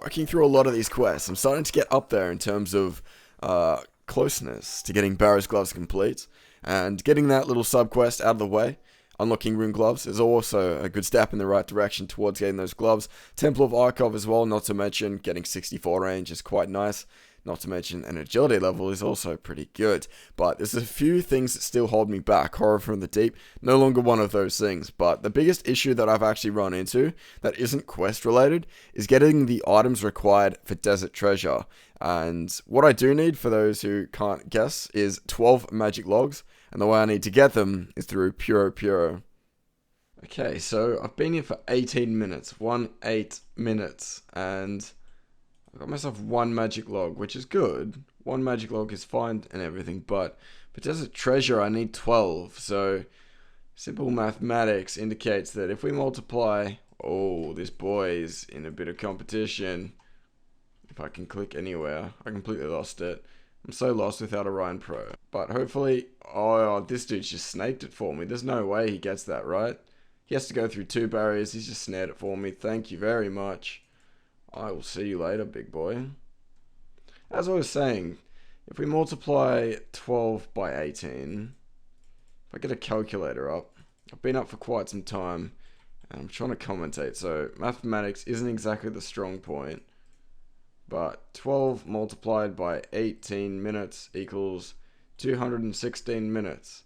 working through a lot of these quests. I'm starting to get up there in terms of closeness to getting Barrows gloves complete, and getting that little sub quest out of the way. Unlocking rune gloves is also a good step in the right direction towards getting those gloves. Temple of Archov as well, not to mention getting 64 range is quite nice. Not to mention an agility level is also pretty good. But there's a few things that still hold me back. Horror from the Deep, no longer one of those things. But the biggest issue that I've actually run into that isn't quest related is getting the items required for Desert Treasure. And what I do need, for those who can't guess, is 12 magic logs. And the way I need to get them is through Puro. Okay, so I've been here for 18 minutes. 8 minutes. And I got myself one magic log, which is good. One magic log is fine and everything, but for Desert Treasure I need 12. So simple mathematics indicates that if we multiply, oh, this boy is in a bit of competition. If I can click anywhere, I completely lost it. I'm so lost without Orion Pro. But hopefully, oh, this dude's just snaked it for me. There's no way he gets that, right? He has to go through 2 barriers. He's just snared it for me. Thank you very much. I will see you later, big boy. As I was saying, if we multiply 12 by 18, if I get a calculator up, I've been up for quite some time, and I'm trying to commentate, so mathematics isn't exactly the strong point, but 12 multiplied by 18 minutes equals 216 minutes.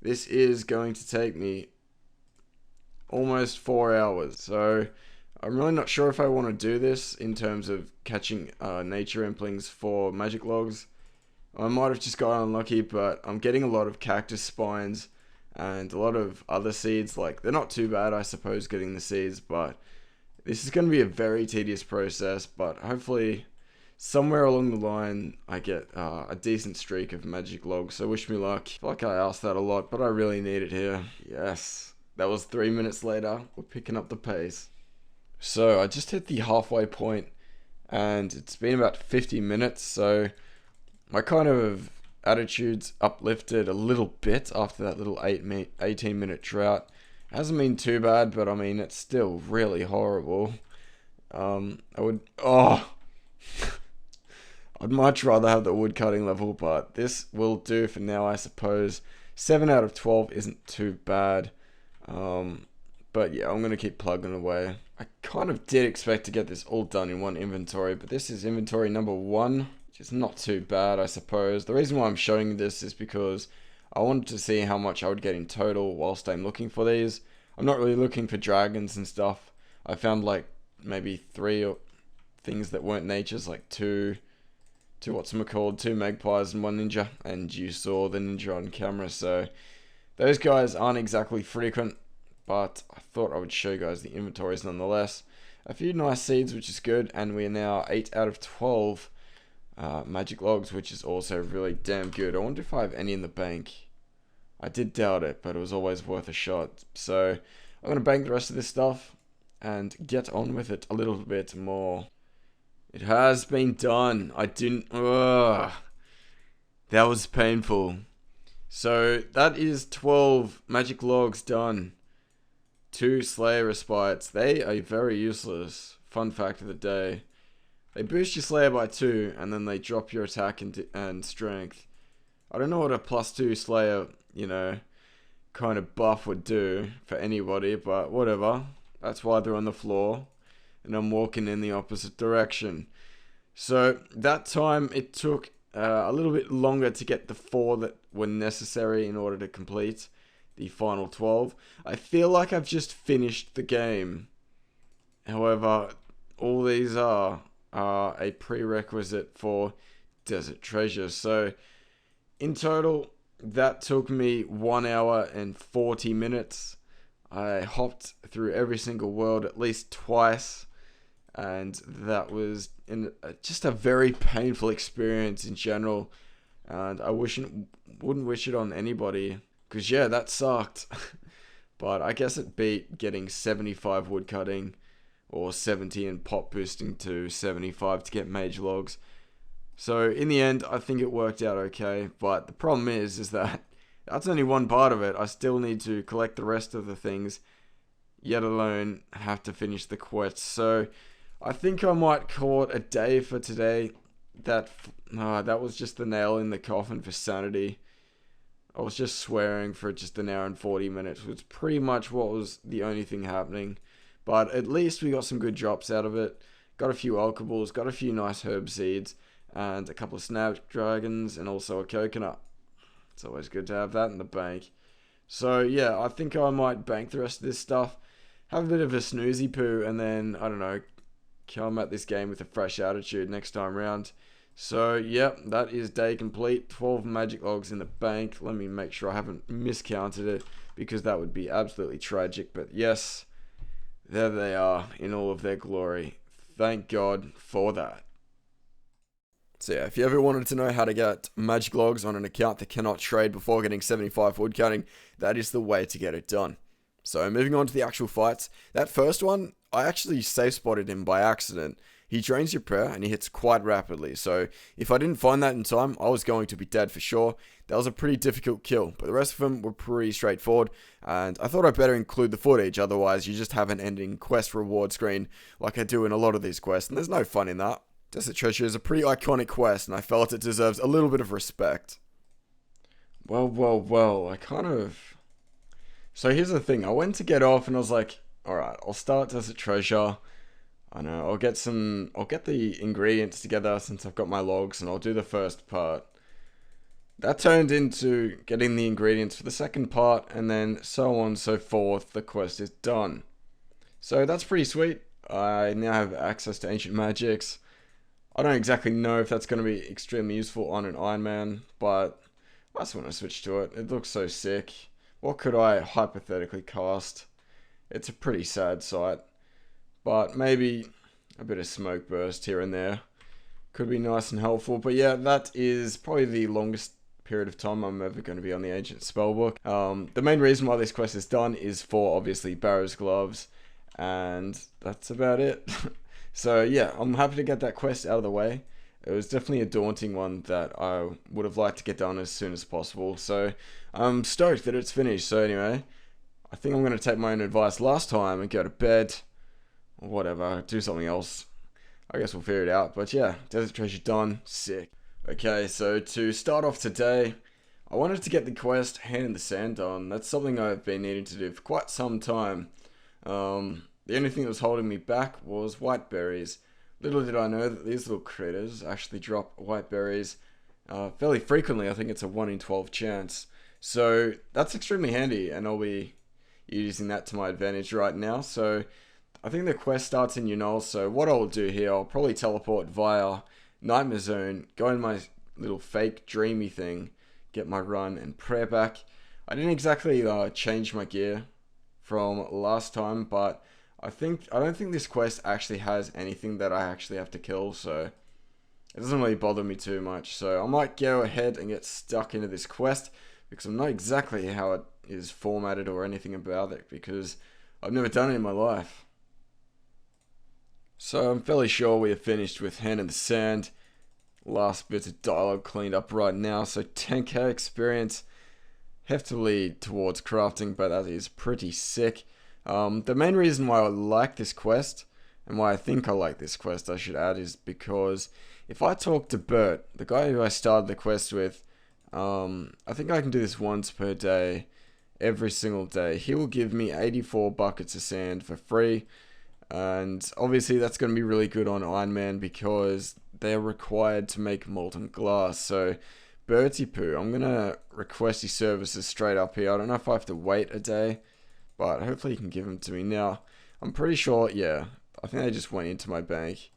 This is going to take me almost 4 hours, so I'm really not sure if I want to do this in terms of catching nature implings for magic logs. I might have just got unlucky, but I'm getting a lot of cactus spines and a lot of other seeds. Like, they're not too bad, I suppose, getting the seeds, but this is going to be a very tedious process. But hopefully somewhere along the line I get a decent streak of magic logs, so wish me luck. I feel like I asked that a lot, but I really need it here. Yes, that was 3 minutes later. We're picking up the pace. So I just hit the halfway point, and it's been about 50 minutes, so my kind of attitude's uplifted a little bit after that little 18 minute drought. Hasn't been too bad, but I mean, it's still really horrible. I'd much rather have the wood cutting level, but this will do for now, I suppose. 7 out of 12 isn't too bad. But yeah, I'm going to keep plugging away. I kind of did expect to get this all done in one inventory, but this is inventory number 1, which is not too bad, I suppose. The reason why I'm showing this is because I wanted to see how much I would get in total whilst I'm looking for these. I'm not really looking for dragons and stuff. I found like maybe 3 things that weren't natures, like two whatchamacallit, 2 magpies and 1 ninja, and you saw the ninja on camera, so those guys aren't exactly frequent. But I thought I would show you guys the inventories nonetheless. A few nice seeds, which is good, and we are now 8 out of 12 magic logs, which is also really damn good. I wonder if I have any in the bank. I did doubt it, but it was always worth a shot. So I'm going to bank the rest of this stuff and get on with it a little bit more. It has been done. I didn't... Ugh. That was painful. So that is 12 magic logs done. 2 Slayer Respites. They are very useless. Fun fact of the day. They boost your Slayer by 2, and then they drop your attack and strength. I don't know what a +2 Slayer, kind of buff would do for anybody, but whatever. That's why they're on the floor, and I'm walking in the opposite direction. So that time it took a little bit longer to get the 4 that were necessary in order to complete the final 12. I feel like I've just finished the game. However, all these are a prerequisite for Desert Treasure. So in total, that took me 1 hour and 40 minutes. I hopped through every single world at least twice, and that was just a very painful experience in general, and I wouldn't wish it on anybody. Because, yeah, that sucked. But I guess it beat getting 75 woodcutting or 70 and pop boosting to 75 to get mage logs. So, in the end, I think it worked out okay. But the problem is that that's only one part of it. I still need to collect the rest of the things, yet alone have to finish the quest. So, I think I might call it a day for today. That was just the nail in the coffin for sanity. I was just swearing for just an hour and 40 minutes, which was pretty much what was the only thing happening. But at least we got some good drops out of it. Got a few alkables, got a few nice herb seeds, and a couple of snapdragons, and also a coconut. It's always good to have that in the bank. So yeah, I think I might bank the rest of this stuff, have a bit of a snoozy poo, and then, I don't know, come at this game with a fresh attitude next time round. So, yep, that is day complete. 12 magic logs in the bank. Let me make sure I haven't miscounted it, because that would be absolutely tragic. But yes, there they are in all of their glory. Thank God for that. So yeah, if you ever wanted to know how to get magic logs on an account that cannot trade before getting 75 wood cutting, that is the way to get it done. So moving on to the actual fights. That first one, I actually safe spotted him by accident. He drains your prayer and he hits quite rapidly, so if I didn't find that in time, I was going to be dead for sure. That was a pretty difficult kill, but the rest of them were pretty straightforward, and I thought I'd better include the footage, otherwise you just have an ending quest reward screen like I do in a lot of these quests, and there's no fun in that. Desert Treasure is a pretty iconic quest, and I felt it deserves a little bit of respect. Well, So here's the thing, I went to get off and I was like, alright, I'll start Desert Treasure. I know, I'll get the ingredients together since I've got my logs, and I'll do the first part. That turned into getting the ingredients for the second part, and then so on and so forth. The quest is done. So that's pretty sweet. I now have access to ancient magics. I don't exactly know if that's going to be extremely useful on an Ironman, but I just want to switch to it. It looks so sick. What could I hypothetically cast? It's a pretty sad sight. But maybe a bit of smoke burst here and there could be nice and helpful. But yeah, that is probably the longest period of time I'm ever going to be on the Ancient Spellbook. The main reason why this quest is done is for, obviously, Barrows gloves. And that's about it. So yeah, I'm happy to get that quest out of the way. It was definitely a daunting one that I would have liked to get done as soon as possible. So I'm stoked that it's finished. So anyway, I think I'm going to take my own advice last time and go to bed. Or whatever, do something else. I guess we'll figure it out. But yeah, Desert Treasure done. Sick. Okay, so to start off today, I wanted to get the quest Hand in the Sand done. That's something I've been needing to do for quite some time. The only thing that was holding me back was white berries. Little did I know that these little critters actually drop white berries fairly frequently. I think it's a 1 in 12 chance. So that's extremely handy, and I'll be using that to my advantage right now. So I think the quest starts in Unol, so what I'll do here, I'll probably teleport via Nightmare Zone, go in my little fake dreamy thing, get my run and prayer back. I didn't exactly change my gear from last time, but I don't think this quest actually has anything that I actually have to kill, so it doesn't really bother me too much. So I might go ahead and get stuck into this quest, because I'm not exactly how it is formatted or anything about it, because I've never done it in my life. So I'm fairly sure we are finished with Hand in the Sand. Last bits of dialogue cleaned up right now, so 10k experience. Heftily towards crafting, but that is pretty sick. The main reason why I like this quest, and why I think I like this quest, I should add, is because if I talk to Bert, the guy who I started the quest with, I think I can do this once per day, every single day. He will give me 84 buckets of sand for free. And obviously that's going to be really good on Ironman, because they're required to make molten glass. So Bertie Poo, I'm going to request his services straight up here. I don't know if I have to wait a day, but hopefully he can give them to me now. I'm pretty sure, yeah, I think they just went into my bank.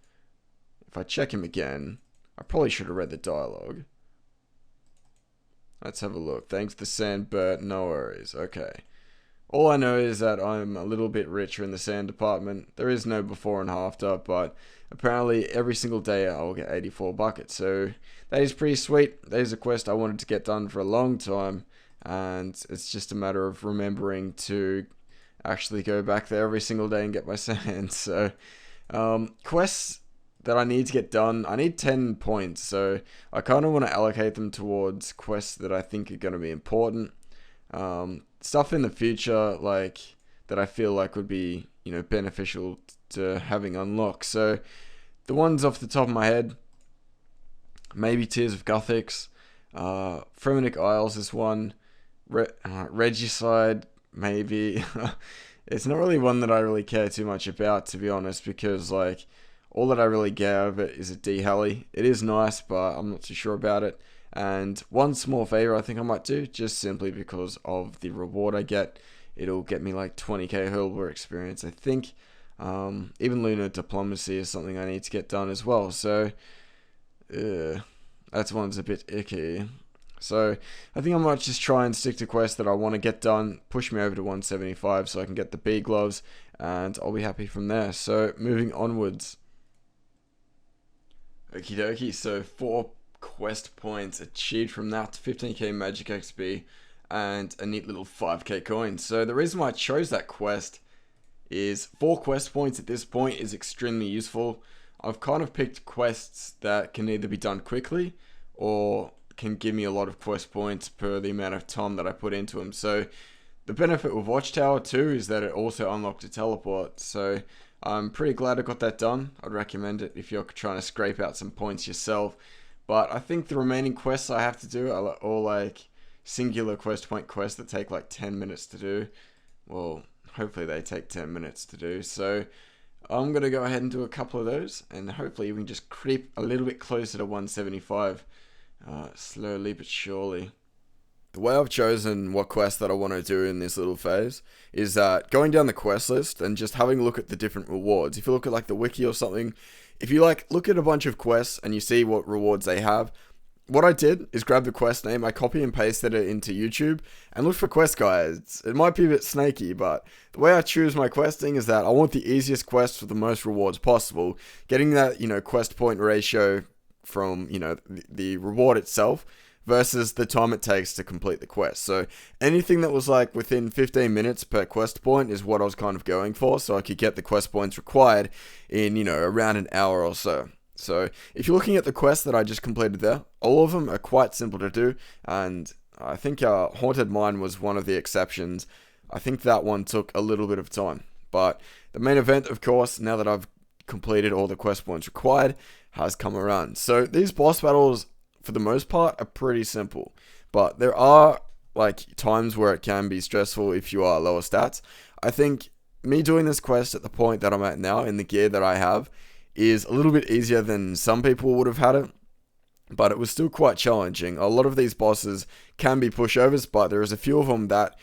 If I check him again, I probably should have read the dialogue. Let's have a look. Thanks to sand, Bert, no worries. Okay. All I know is that I'm a little bit richer in the sand department. There is no before and after, but apparently every single day I'll get 84 buckets. So that is pretty sweet. That is a quest I wanted to get done for a long time, and it's just a matter of remembering to actually go back there every single day and get my sand. So quests that I need to get done, I need 10 points. So I kind of want to allocate them towards quests that I think are going to be important. Stuff in the future, like, that I feel like would be beneficial to having unlocked. So the ones off the top of my head, maybe Tears of Guthix, Fremennik Isles is one, Regicide, maybe. It's not really one that I really care too much about, to be honest, because like all that I really get out of it is a D-Heli. It is nice, but I'm not too sure about it. And one small favor I think I might do, just simply because of the reward I get. It'll get me like 20k hurlball experience, I think. Even Lunar Diplomacy is something I need to get done as well. So, that one's a bit icky. So, I think I might just try and stick to quests that I want to get done, push me over to 175 so I can get the bee gloves, and I'll be happy from there. So, moving onwards. Okie dokie, so 4 quest points achieved from that, 15k magic XP, and a neat little 5k coin. So the reason why I chose that quest is 4 quest points at this point is extremely useful. I've kind of picked quests that can either be done quickly or can give me a lot of quest points per the amount of time that I put into them. So the benefit with Watchtower too is that it also unlocked a teleport. So I'm pretty glad I got that done. I'd recommend it if you're trying to scrape out some points yourself. But I think the remaining quests I have to do are all like singular quest point quests that take like 10 minutes to do. Well, hopefully they take 10 minutes to do. So I'm going to go ahead and do a couple of those, and hopefully we can just creep a little bit closer to 175 slowly but surely. The way I've chosen what quest that I want to do in this little phase is that going down the quest list and just having a look at the different rewards. If you look at like the wiki or something, if you like look at a bunch of quests and you see what rewards they have, what I did is grab the quest name, I copy and pasted it into YouTube and look for quest guides. It might be a bit snaky, but the way I choose my questing is that I want the easiest quest for the most rewards possible. Getting that, quest point ratio from, the reward itself versus the time it takes to complete the quest. So anything that was like within 15 minutes per quest point is what I was kind of going for, so I could get the quest points required in, around an hour or so. So if you're looking at the quests that I just completed there, all of them are quite simple to do, and I think Haunted Mine was one of the exceptions. I think that one took a little bit of time, but the main event, of course, now that I've completed all the quest points required, has come around. So these boss battles, for the most part, are pretty simple, but there are like times where it can be stressful if you are lower stats. I think me doing this quest at the point that I'm at now in the gear that I have is a little bit easier than some people would have had it, but it was still quite challenging. A lot of these bosses can be pushovers, but there is a few of them that,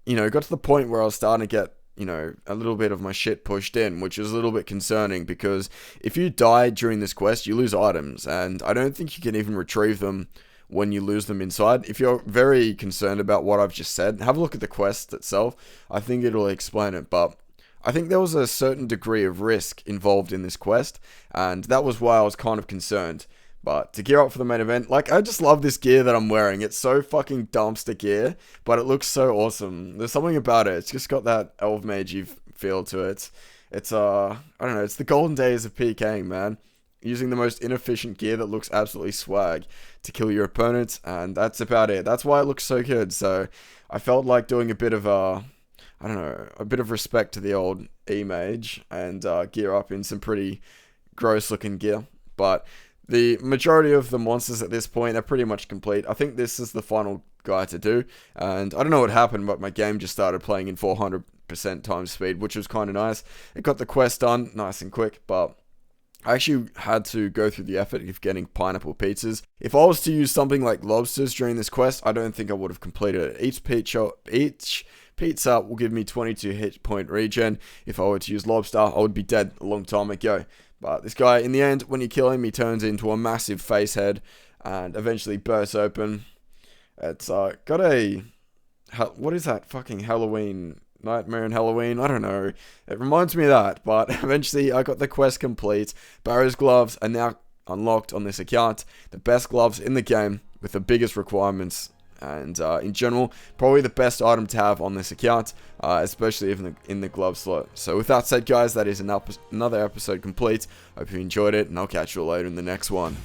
got to the point where I was starting to get, a little bit of my shit pushed in, which is a little bit concerning because if you die during this quest, you lose items, and I don't think you can even retrieve them when you lose them inside. If you're very concerned about what I've just said, have a look at the quest itself. I think it'll explain it, but I think there was a certain degree of risk involved in this quest, and that was why I was kind of concerned. But to gear up for the main event, like, I just love this gear that I'm wearing. It's so fucking dumpster gear, but it looks so awesome. There's something about it. It's just got that elf magey feel to it. It's, I don't know, it's the golden days of PKing, man. Using the most inefficient gear that looks absolutely swag to kill your opponents, and that's about it. That's why it looks so good. So I felt like doing a bit of a bit of respect to the old E-Mage and gear up in some pretty gross looking gear. But the majority of the monsters at this point are pretty much complete. I think this is the final guy to do, and I don't know what happened, but my game just started playing in 400% times speed, which was kind of nice. It got the quest done nice and quick, but I actually had to go through the effort of getting pineapple pizzas. If I was to use something like lobsters during this quest, I don't think I would have completed it. Each pizza will give me 22 hit point regen. If I were to use lobster, I would be dead a long time ago. But this guy, in the end, when you kill him, he turns into a massive face head and eventually bursts open. It's got a... what is that fucking Halloween... Nightmare in Halloween? I don't know. It reminds me of that, but eventually I got the quest complete. Barrows gloves are now unlocked on this account. The best gloves in the game with the biggest requirements. And in general, probably the best item to have on this account, especially even in the glove slot. So with that said, guys, that is another episode complete. Hope you enjoyed it, and I'll catch you all later in the next one.